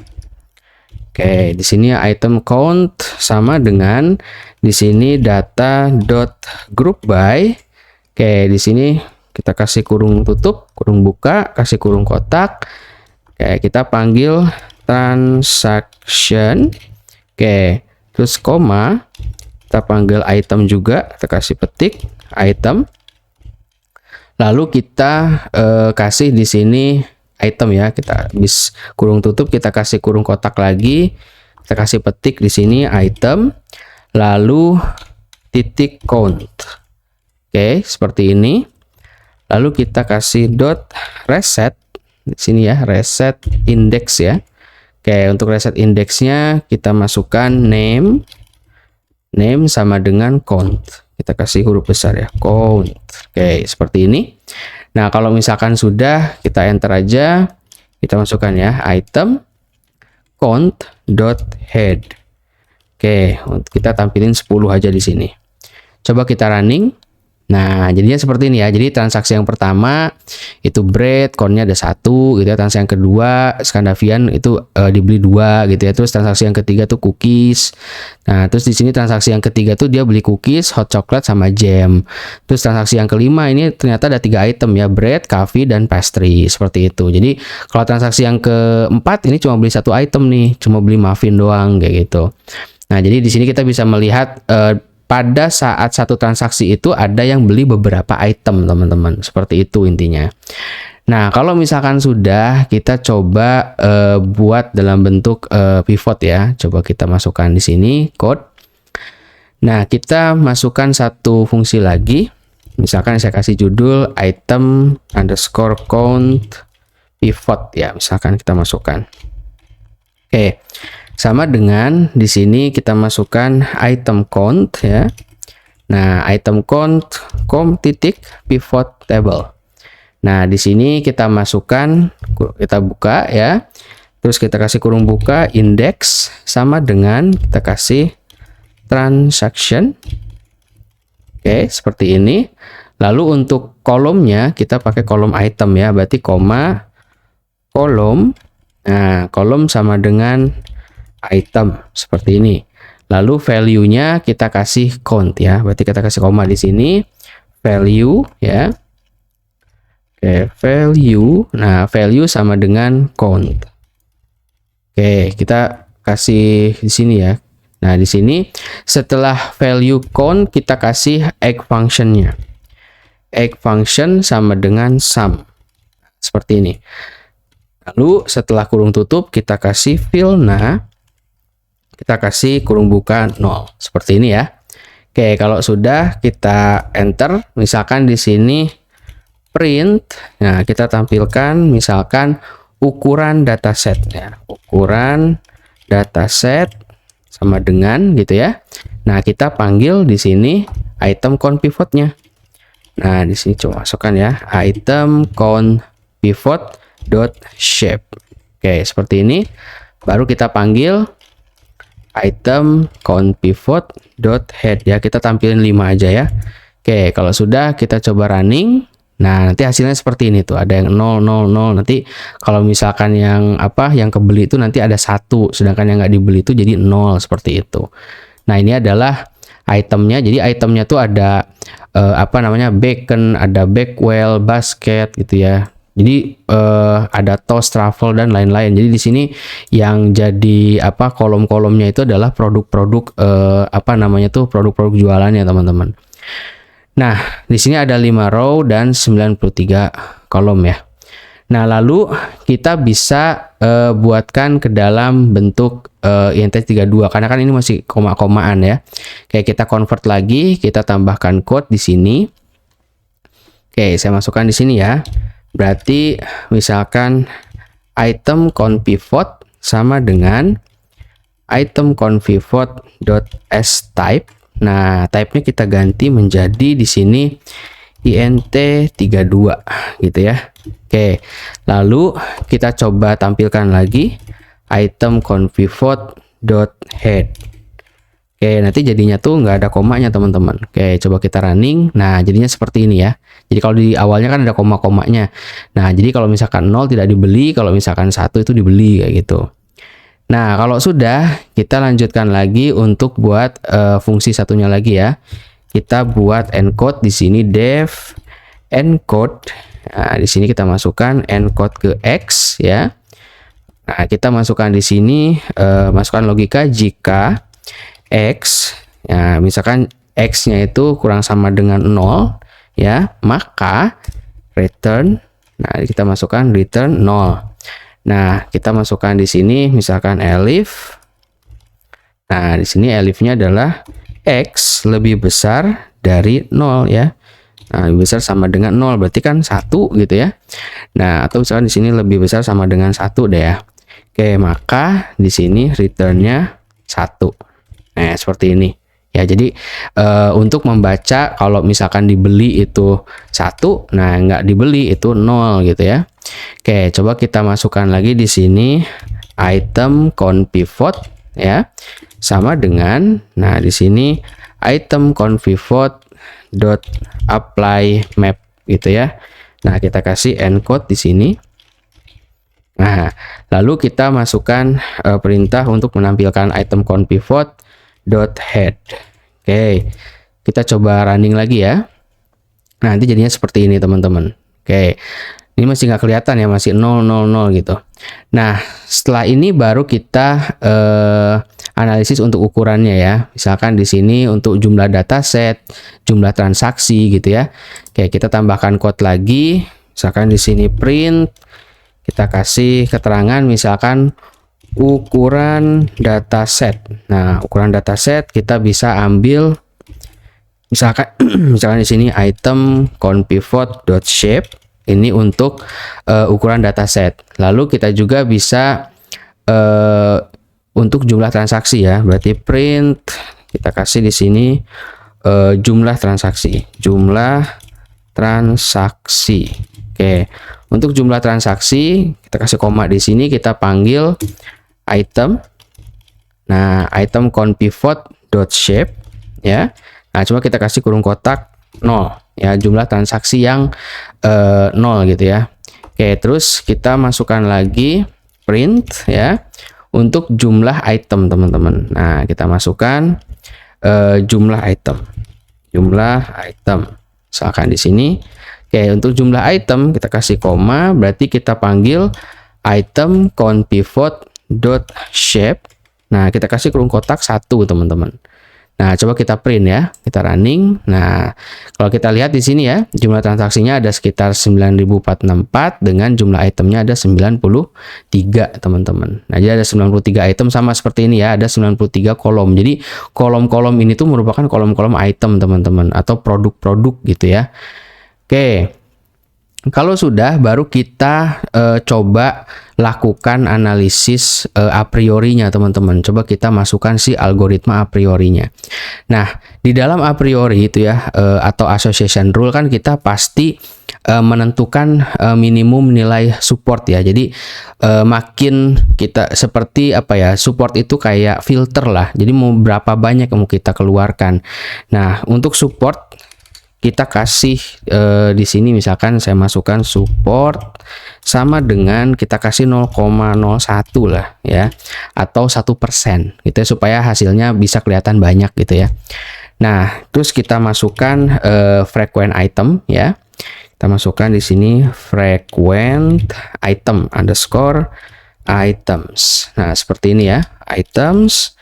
Oke, di sini item count sama dengan di sini data dot group by. Oke, di sini kita kasih kurung tutup, kurung buka, kasih kurung kotak. Oke, kita panggil transaction. Oke, terus koma, kita panggil item juga, kita kasih petik item. Lalu kita kasih di sini item ya. Kita habis kurung tutup, kita kasih kurung kotak lagi. Kita kasih petik di sini item, lalu titik count. Oke, seperti ini. Lalu kita kasih dot reset di sini ya, reset index ya. Oke, untuk reset indeksnya kita masukkan name sama dengan count. Kita kasih huruf besar ya, count. Oke, seperti ini. Nah, kalau misalkan sudah, kita enter aja. Kita masukkan ya, item count dot head. Oke, kita tampilin 10 aja di sini. Coba kita running. Nah, jadinya seperti ini ya. Jadi transaksi yang pertama itu bread, countnya ada 1 gitu ya. Transaksi yang kedua Scandavian itu dibeli 2 gitu ya. Terus transaksi yang ketiga tuh cookies. Nah, terus di sini transaksi yang ketiga tuh dia beli cookies, hot chocolate sama jam. Terus transaksi yang kelima ini ternyata ada 3 item ya, bread, coffee dan pastry, seperti itu. Jadi kalau transaksi yang keempat ini cuma beli 1 item nih, cuma beli muffin doang kayak gitu. Nah, jadi di sini kita bisa melihat pada saat satu transaksi itu ada yang beli beberapa item, teman-teman. Seperti itu intinya. Nah, kalau misalkan sudah, kita coba buat dalam bentuk pivot ya. Coba kita masukkan di sini code. Nah, kita masukkan satu fungsi lagi. Misalkan saya kasih judul item underscore count pivot ya. Misalkan kita masukkan. Oke. Sama dengan di sini kita masukkan item count ya. Nah, item count titik pivot table. Nah, di sini kita masukkan, kita buka ya. Terus kita kasih kurung buka index sama dengan kita kasih transaction. Oke, seperti ini. Lalu untuk kolomnya kita pakai kolom item ya, berarti koma kolom. Nah, kolom sama dengan item seperti ini. Lalu value-nya kita kasih count ya. Berarti kita kasih koma di sini. Value ya. Oke, value. Nah, value sama dengan count. Oke, kita kasih di sini ya. Nah, di sini setelah value count kita kasih egg function-nya. Egg function sama dengan sum. Seperti ini. Lalu setelah kurung tutup kita kasih fill-nya. Kita kasih kurung buka 0 seperti ini ya. Oke, kalau sudah kita enter, misalkan di sini print. Nah, kita tampilkan misalkan ukuran dataset ya. Ukuran dataset sama dengan gitu ya. Nah, kita panggil di sini item count pivotnya. Nah, di sini coba masukkan ya, item count pivot dot shape. Oke, seperti ini. Baru kita panggil item count pivot dot head ya. Kita tampilin 5 aja ya. Oke, kalau sudah kita coba running. Nah, nanti hasilnya seperti ini tuh. Ada yang 0 0 0. Nanti kalau misalkan yang yang kebeli itu nanti ada 1, sedangkan yang nggak dibeli itu jadi 0 seperti itu. Nah, ini adalah itemnya. Jadi itemnya tuh ada bacon, ada Bakewell, basket gitu ya. Jadi ada toast, truffle dan lain-lain. Jadi di sini yang jadi kolom-kolomnya itu adalah produk-produk produk-produk jualannya, teman-teman. Nah, di sini ada 5 row dan 93 kolom ya. Nah, lalu kita bisa buatkan ke dalam bentuk int32 karena kan ini masih koma-komaan ya. Kayak kita convert lagi, kita tambahkan code di sini. Oke, saya masukkan di sini ya. Berarti misalkan item count pivot sama dengan item count pivot dot s type. Nah, type-nya kita ganti menjadi di sini int32 gitu ya. Oke. Lalu kita coba tampilkan lagi item count pivot dot head. Oke, nanti jadinya tuh nggak ada komanya, teman-teman. Oke, coba kita running. Nah, jadinya seperti ini ya. Jadi kalau di awalnya kan ada koma-komanya. Nah, jadi kalau misalkan 0 tidak dibeli, kalau misalkan 1 itu dibeli kayak gitu. Nah, kalau sudah, kita lanjutkan lagi untuk buat fungsi satunya lagi ya. Kita buat encode di sini def encode. Nah, di sini kita masukkan encode ke x ya. Nah, kita masukkan di sini masukkan logika jika x ya, misalkan x-nya itu kurang sama dengan 0 ya, maka return Nah, kita masukkan return 0. Nah, kita masukkan di sini misalkan elif. Nah, di sini elifnya adalah X lebih besar dari 0 ya. Nah, lebih besar sama dengan 0 berarti kan 1 gitu ya. Nah, atau misalkan di sini lebih besar sama dengan 1 deh ya. Oke, maka di sini returnnya 1. Nah, seperti ini. Ya, jadi untuk membaca kalau misalkan dibeli itu 1, nah nggak dibeli itu 0 gitu ya. Oke, coba kita masukkan lagi di sini item conpivot ya. Sama dengan nah di sini item conpivot dot apply map gitu ya. Nah, kita kasih encode di sini. Nah, lalu kita masukkan perintah untuk menampilkan item conpivot dot head. Oke, kita coba running lagi ya. Nah, nanti jadinya seperti ini teman-teman. Oke, ini masih nggak kelihatan ya, masih 000 gitu. Nah, setelah ini baru kita analisis untuk ukurannya ya. Misalkan di sini untuk jumlah dataset, jumlah transaksi gitu ya. Oke, kita tambahkan code lagi. Misalkan di sini print, kita kasih keterangan misalkan ukuran dataset. Nah, ukuran dataset kita bisa ambil misalkan misalkan di sini item conpivot.shape ini untuk ukuran dataset. Lalu kita juga bisa untuk jumlah transaksi ya. Berarti print kita kasih di sini jumlah transaksi. Oke. Untuk jumlah transaksi kita kasih koma di sini, kita panggil item. Nah, item conpivot.shape ya. Nah, coba kita kasih kurung kotak 0 ya, jumlah transaksi yang 0 gitu ya. Oke, terus kita masukkan lagi print ya untuk jumlah item teman-teman. Nah, kita masukkan jumlah item. Misalkan di sini. Oke, untuk jumlah item kita kasih koma, berarti kita panggil item conpivot.shape. Nah, kita kasih kurung kotak 1 teman-teman. Nah, coba kita print ya, kita running. Nah, kalau kita lihat di sini ya, jumlah transaksinya ada sekitar 9.464 dengan jumlah itemnya ada 93 teman-teman. Nah, jadi ada 93 item sama seperti ini ya, ada 93 kolom. Jadi kolom-kolom ini tuh merupakan kolom-kolom item teman-teman atau produk-produk gitu ya. Oke, kalau sudah baru kita coba lakukan analisis a priorinya teman-teman. Coba kita masukkan si algoritma a priorinya. Nah, di dalam a priori itu ya atau association rule kan kita pasti menentukan minimum nilai support ya. Jadi makin kita seperti apa ya, support itu kayak filter lah. Jadi mau berapa banyak yang mau kita keluarkan. Nah, untuk support kita kasih di sini misalkan saya masukkan support sama dengan kita kasih 0,01 lah ya, atau 1% gitu ya, supaya hasilnya bisa kelihatan banyak gitu ya. Nah, terus kita masukkan frequent item ya. Kita masukkan di sini frequent item underscore items. Nah, seperti ini ya, items.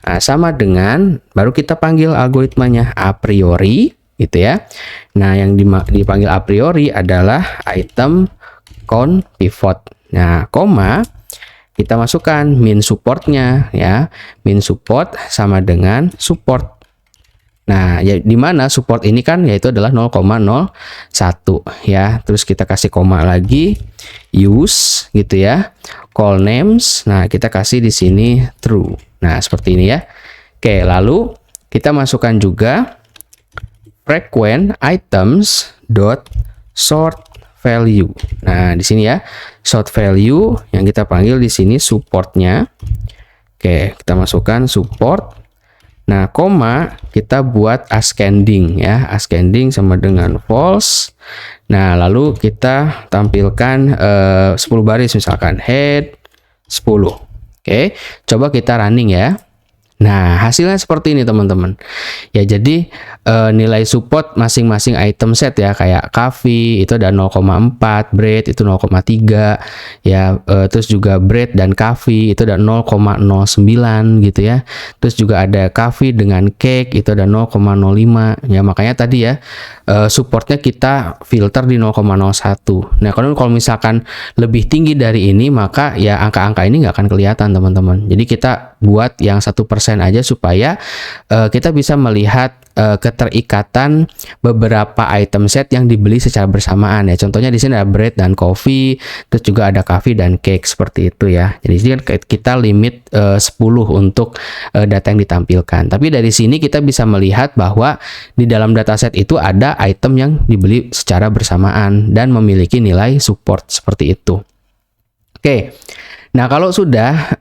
Nah, sama dengan baru kita panggil algoritmanya a priori gitu ya. Nah, yang dipanggil a priori adalah item conpivot. Nah, koma kita masukkan min supportnya ya. Min support sama dengan support. Nah, ya di mana support ini kan yaitu adalah 0,01 ya. Terus kita kasih koma lagi, use gitu ya. Call names. Nah, kita kasih di sini true. Nah, seperti ini ya. Oke, lalu kita masukkan juga frequent items dot sort value. Nah, di sini ya, sort value yang kita panggil di sini supportnya. Oke, kita masukkan support. Nah, koma kita buat ascending ya, ascending sama dengan false. Nah, lalu kita tampilkan 10 baris misalkan head 10. Oke, coba kita running ya. Nah, hasilnya seperti ini teman-teman. Ya, jadi nilai support masing-masing item set ya, kayak coffee itu ada 0,4, bread itu 0,3 ya, terus juga bread dan coffee itu ada 0,09 gitu ya. Terus juga ada coffee dengan cake itu ada 0,05 ya. Makanya tadi ya supportnya kita filter di 0,01. Nah, kalau misalkan lebih tinggi dari ini, maka ya angka-angka ini nggak akan kelihatan teman-teman. Jadi kita buat yang 1% aja supaya kita bisa melihat keterikatan beberapa item set yang dibeli secara bersamaan ya. Contohnya di sini ada bread dan coffee, terus juga ada coffee dan cake seperti itu ya. Jadi ini kan kita limit 10 untuk data yang ditampilkan. Tapi dari sini kita bisa melihat bahwa di dalam dataset itu ada item yang dibeli secara bersamaan dan memiliki nilai support seperti itu. Oke. Nah, kalau sudah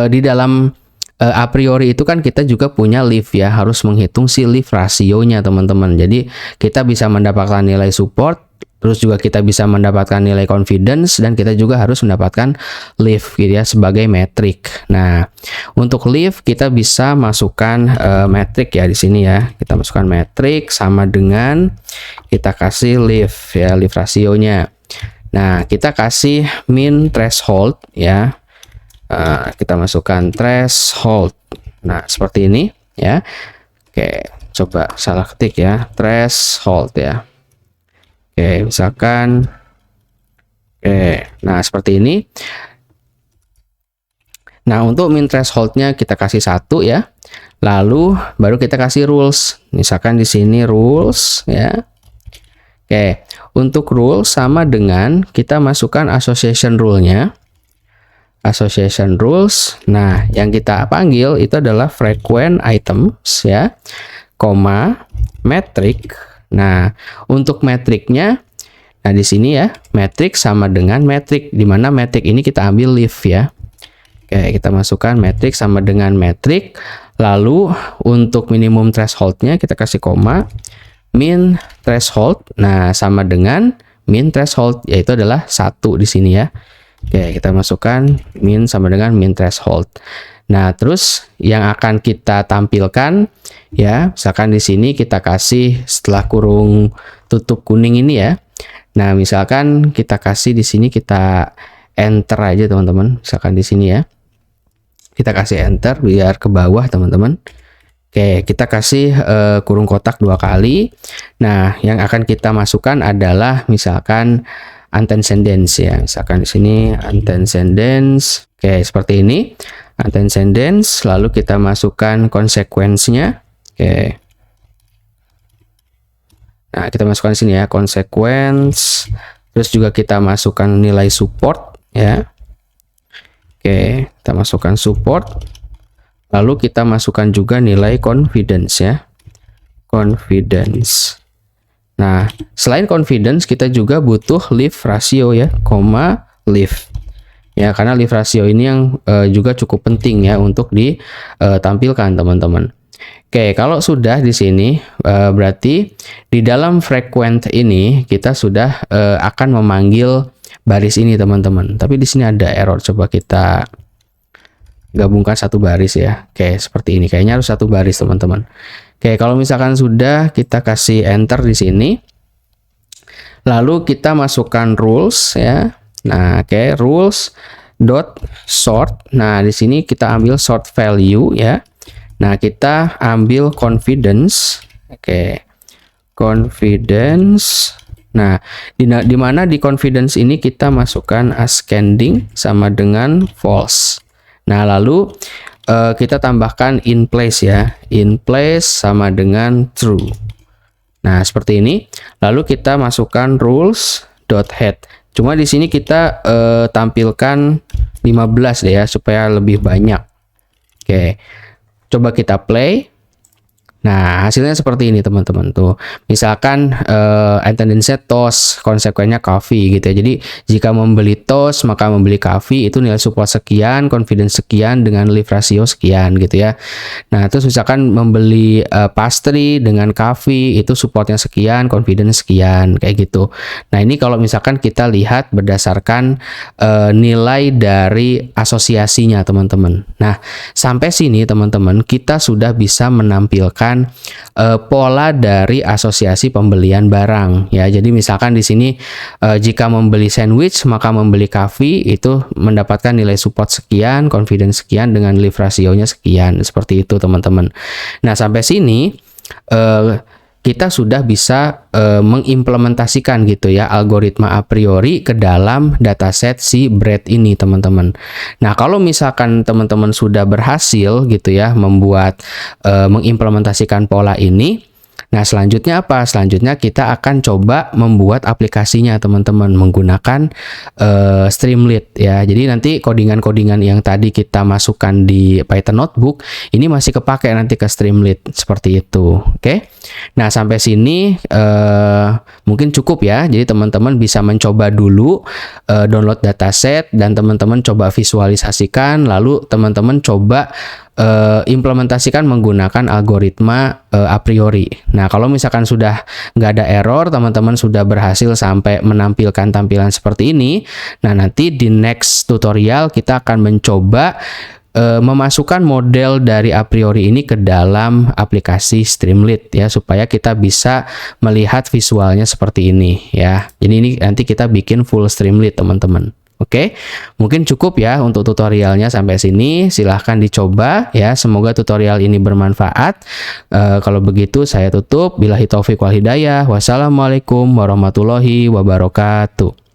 di dalam a priori itu kan kita juga punya leave ya, harus menghitung si leave rasionya teman-teman. Jadi kita bisa mendapatkan nilai support, terus juga kita bisa mendapatkan nilai confidence, dan kita juga harus mendapatkan leave gitu ya sebagai metrik. Nah, untuk leave kita bisa masukkan metrik ya di sini ya. Kita masukkan metrik sama dengan kita kasih leave ya, leave rasionya. Nah, kita kasih min threshold ya. Kita masukkan threshold. Nah, seperti ini ya. Oke, coba salah ketik ya, threshold ya. Oke, misalkan nah seperti ini. Nah, untuk min thresholdnya kita kasih 1 ya. Lalu baru kita kasih rules. Misalkan di sini rules ya. Oke, untuk rules sama dengan kita masukkan association rule-nya. Association rules. Nah, yang kita panggil itu adalah frequent items ya, metric. Nah, untuk metriknya, nah di sini ya, metric sama dengan metric, di mana metric ini kita ambil leave ya. Oke, kita masukkan metric sama dengan metric. Lalu untuk minimum thresholdnya kita kasih koma, min threshold. Nah, sama dengan min threshold, yaitu adalah 1 di sini ya. Oke, kita masukkan min sama dengan min threshold. Nah, terus yang akan kita tampilkan ya, misalkan di sini kita kasih setelah kurung tutup kuning ini ya. Nah, misalkan kita kasih di sini, kita enter aja teman-teman. Misalkan di sini ya. Kita kasih enter biar ke bawah teman-teman. Oke, kita kasih kurung kotak 2 kali. Nah, yang akan kita masukkan adalah misalkan antecedents ya, misalkan di sini antecedents. Oke, seperti ini antecedents, lalu kita masukkan konsekuensinya. Oke, nah kita masukkan di sini ya, consequence, terus juga kita masukkan nilai support ya. Oke, kita masukkan support, lalu kita masukkan juga nilai confidence ya, confidence. Nah, selain confidence kita juga butuh leave ratio ya, leave. Ya, karena leave ratio ini yang juga cukup penting ya untuk ditampilkan teman-teman. Oke, kalau sudah di sini berarti di dalam frequent ini kita sudah akan memanggil baris ini teman-teman. Tapi di sini ada error, coba kita gabungkan satu baris ya. Oke, seperti ini. Kayaknya harus satu baris teman-teman. Oke, kalau misalkan sudah, kita kasih enter di sini. Lalu kita masukkan rules ya. Nah, oke, rules dot sort. Nah, di sini kita ambil sort value ya. Nah, kita ambil confidence. Oke. Confidence. Nah, di mana di confidence ini kita masukkan ascending sama dengan false. Nah, lalu kita tambahkan in place ya, in place sama dengan true. Nah, seperti ini. Lalu kita masukkan rules dot head. Cuma di sini kita tampilkan 15 deh ya supaya lebih banyak. Oke, coba kita play. Nah, hasilnya seperti ini teman-teman tuh. Misalkan attendance toast, konsekuensinya coffee gitu ya. Jadi jika membeli toast maka membeli coffee itu nilai support sekian, confidence sekian dengan leave ratio sekian gitu ya. Nah, terus misalkan membeli pastry dengan coffee itu supportnya sekian, confidence sekian kayak gitu. Nah, ini kalau misalkan kita lihat berdasarkan nilai dari asosiasinya teman-teman. Nah, sampai sini teman-teman kita sudah bisa menampilkan pola dari asosiasi pembelian barang ya. Jadi misalkan di sini jika membeli sandwich maka membeli coffee itu mendapatkan nilai support sekian, confidence sekian dengan leave rasionya sekian, seperti itu teman-teman. Nah, sampai sini kita sudah bisa mengimplementasikan gitu ya algoritma a priori ke dalam dataset si Brad ini, teman-teman. Nah, kalau misalkan teman-teman sudah berhasil gitu ya membuat mengimplementasikan pola ini, nah, selanjutnya apa? Selanjutnya kita akan coba membuat aplikasinya, teman-teman, menggunakan Streamlit ya. Jadi nanti kodingan-kodingan yang tadi kita masukkan di Python Notebook ini masih kepake nanti ke Streamlit seperti itu. Oke. Nah, sampai sini mungkin cukup ya. Jadi teman-teman bisa mencoba dulu download dataset dan teman-teman coba visualisasikan, lalu teman-teman coba implementasikan menggunakan algoritma a priori. Nah, kalau misalkan sudah nggak ada error, teman-teman sudah berhasil sampai menampilkan tampilan seperti ini. Nah, nanti di next tutorial kita akan mencoba memasukkan model dari a priori ini ke dalam aplikasi Streamlit ya, supaya kita bisa melihat visualnya seperti ini ya. Jadi ini nanti kita bikin full Streamlit, teman-teman. Oke, mungkin cukup ya untuk tutorialnya sampai sini. Silahkan dicoba ya. Semoga tutorial ini bermanfaat. Kalau begitu saya tutup. Billahi taufiq wal hidayah. Wassalamualaikum warahmatullahi wabarakatuh.